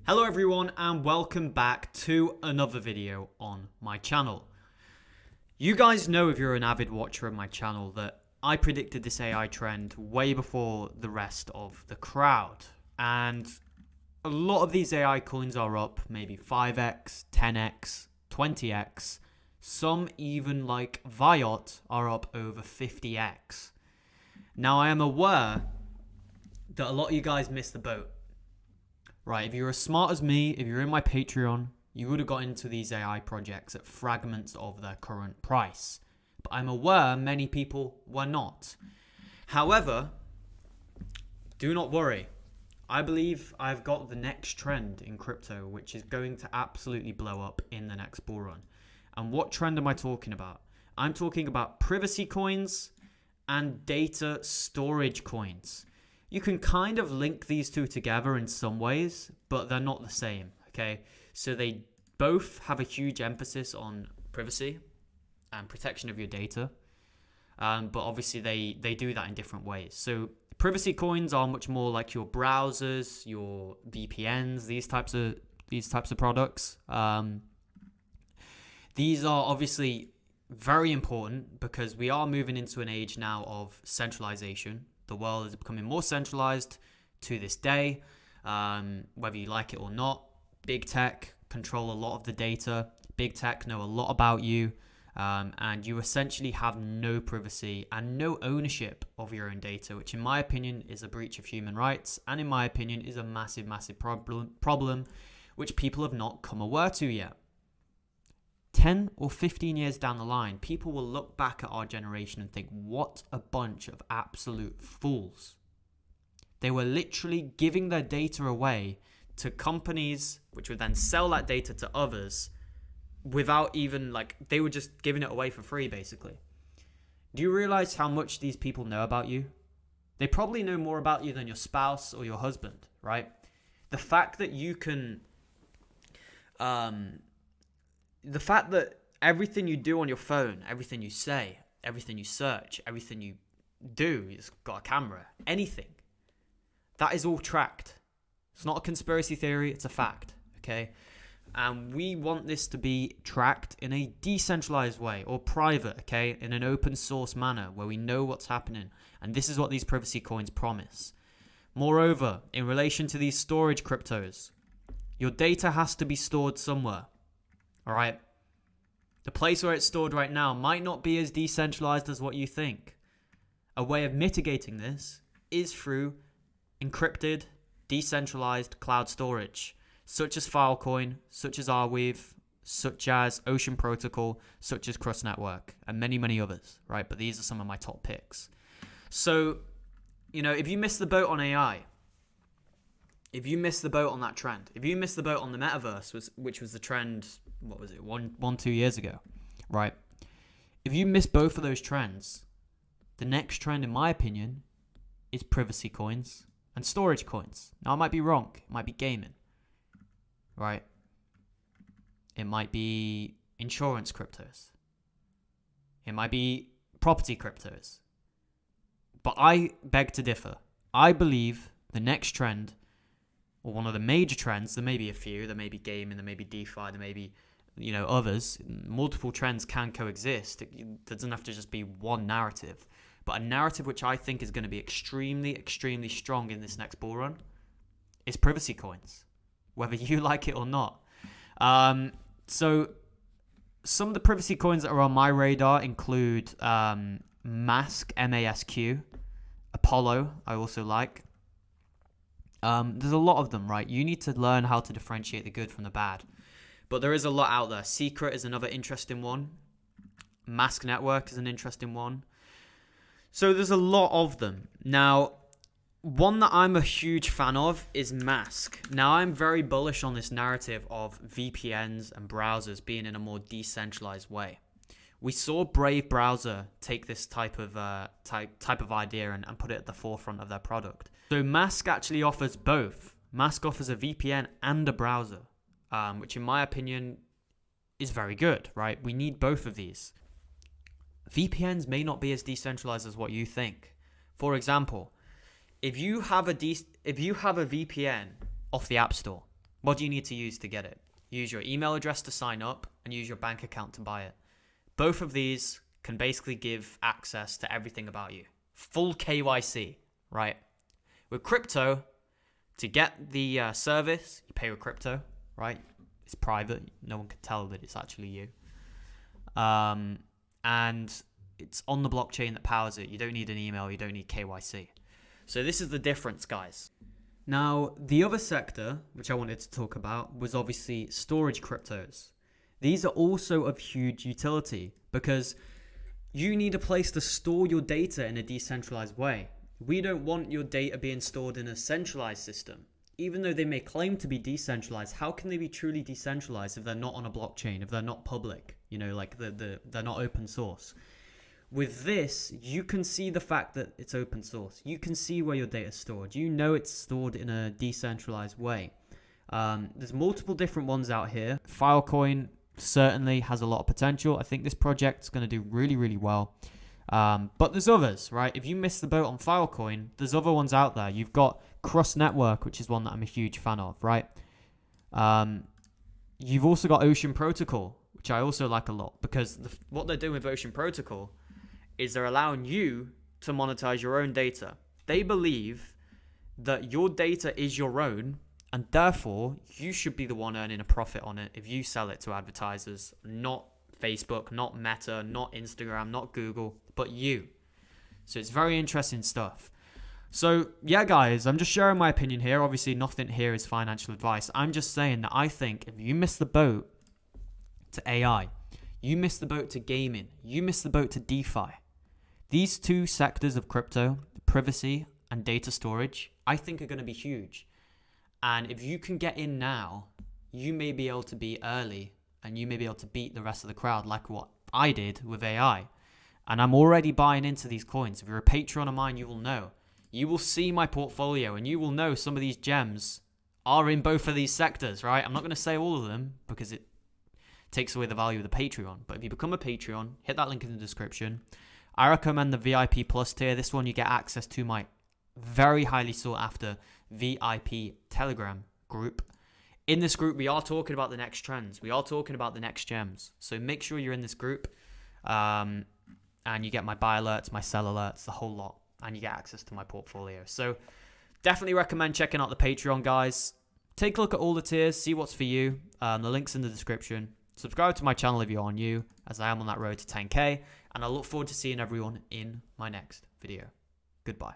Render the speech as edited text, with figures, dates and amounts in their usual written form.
Hello everyone and welcome back to another video on my channel. You guys know, if you're an avid watcher of my channel, that I predicted this AI trend way before the rest of the crowd. And a lot of these AI coins are up maybe 5x, 10x, 20x. Some even like Viot are up over 50x. Now I am aware that a lot of you guys missed the boat. Right, if you're as smart as me, if you're in my Patreon, you would have got into these AI projects at fragments of their current price. But I'm aware many people were not. However, do not worry. I believe I've got the next trend in crypto, which is going to absolutely blow up in the next bull run. And what trend am I talking about? I'm talking about privacy coins and data storage coins. You can kind of link these two together in some ways, but they're not the same, okay? So they both have a huge emphasis on privacy and protection of your data, but obviously they do that in different ways. So privacy coins are much more like your browsers, your VPNs, these types of products. These are obviously very important because we are moving into an age now of centralization. The world is becoming more centralized to this day, whether you like it or not. Big tech control a lot of the data. Big tech know a lot about you, and you essentially have no privacy and no ownership of your own data, which in my opinion is a breach of human rights, and in my opinion is a massive, massive problem which people have not come aware to yet. 10 or 15 years down the line, people will look back at our generation and think, what a bunch of absolute fools. They were literally giving their data away to companies, which would then sell that data to others without even, they were just giving it away for free, basically. Do you realize how much these people know about you? They probably know more about you than your spouse or your husband, right? The fact that you can... The fact that everything you do on your phone, everything you say, everything you search, everything you do, you've got a camera, anything, that is all tracked. It's not a conspiracy theory, it's a fact, okay? And we want this to be tracked in a decentralized way or private, okay? In an open source manner where we know what's happening. And this is what these privacy coins promise. Moreover, in relation to these storage cryptos, your data has to be stored somewhere. All right. The place where it's stored right now might not be as decentralized as what you think. A way of mitigating this is through encrypted, decentralized cloud storage, such as Filecoin, such as Arweave, such as Ocean Protocol, such as Crust Network, and many, many others, right? But these are some of my top picks. So, if you miss the boat on AI, if you missed the boat on that trend, if you missed the boat on the metaverse, which was the trend, 2 years ago, right? If you miss both of those trends, the next trend, in my opinion, is privacy coins and storage coins. Now, I might be wrong. It might be gaming, right? It might be insurance cryptos. It might be property cryptos. But I beg to differ. I believe the next trend, or one of the major trends, there may be a few, there may be gaming, there may be DeFi, there may be, others. Multiple trends can coexist. It doesn't have to just be one narrative. But a narrative which I think is going to be extremely, extremely strong in this next bull run is privacy coins, whether you like it or not. So some of the privacy coins that are on my radar include Mask, M-A-S-Q, Apollo, I also like. There's a lot of them, right? You need to learn how to differentiate the good from the bad. But there is a lot out there. Secret is another interesting one. Mask Network is an interesting one. So there's a lot of them. Now, one that I'm a huge fan of is Mask. Now, I'm very bullish on this narrative of VPNs and browsers being in a more decentralized way. We saw Brave Browser take this type of idea and put it at the forefront of their product. So Mask actually offers both. Mask offers a VPN and a browser, which in my opinion is very good, right? We need both of these. VPNs may not be as decentralized as what you think. For example, if you have a VPN off the App Store, What do you need to use to get it? Use your email address to sign up and use your bank account to buy it. Both of these can basically give access to everything about you. Full KYC, right? With crypto, to get the service, you pay with crypto, right? It's private. No one can tell that it's actually you. And it's on the blockchain that powers it. You don't need an email. You don't need KYC. So this is the difference, guys. Now, the other sector, which I wanted to talk about, was obviously storage cryptos. These are also of huge utility because you need a place to store your data in a decentralized way. We don't want your data being stored in a centralized system. Even though they may claim to be decentralized, how can they be truly decentralized if they're not on a blockchain, if they're not public, like they're not open source? With this, you can see the fact that it's open source. You can see where your data is stored. You know it's stored in a decentralized way. There's multiple different ones out here. Filecoin certainly has a lot of potential. I think this project's going to do really, really well. But there's others, right? If you miss the boat on Filecoin, there's other ones out there. You've got Cross Network, which is one that I'm a huge fan of, right? You've also got Ocean Protocol, which I also like a lot because what they're doing with Ocean Protocol is they're allowing you to monetize your own data. They believe that your data is your own, and therefore you should be the one earning a profit on it if you sell it to advertisers, not Facebook, not Meta, not Instagram, not Google, but you. So it's very interesting stuff. So yeah, guys, I'm just sharing my opinion here. Obviously, nothing here is financial advice. I'm just saying that I think if you miss the boat to AI, you miss the boat to gaming, you miss the boat to DeFi, these two sectors of crypto, privacy and data storage, I think are going to be huge. And if you can get in now, you may be able to be early and you may be able to beat the rest of the crowd like what I did with AI. And I'm already buying into these coins. If you're a Patreon of mine, you will know. You will see my portfolio and you will know some of these gems are in both of these sectors, right? I'm not going to say all of them because it takes away the value of the Patreon. But if you become a Patreon, hit that link in the description. I recommend the VIP Plus tier. This one you get access to my very highly sought after VIP Telegram group. In this group, we are talking about the next trends. We are talking about the next gems. So make sure you're in this group. And you get my buy alerts, my sell alerts, the whole lot. And you get access to my portfolio. So definitely recommend checking out the Patreon, guys. Take a look at all the tiers. See what's for you. The link's in the description. Subscribe to my channel if you're new, as I am on that road to 10K. And I look forward to seeing everyone in my next video. Goodbye.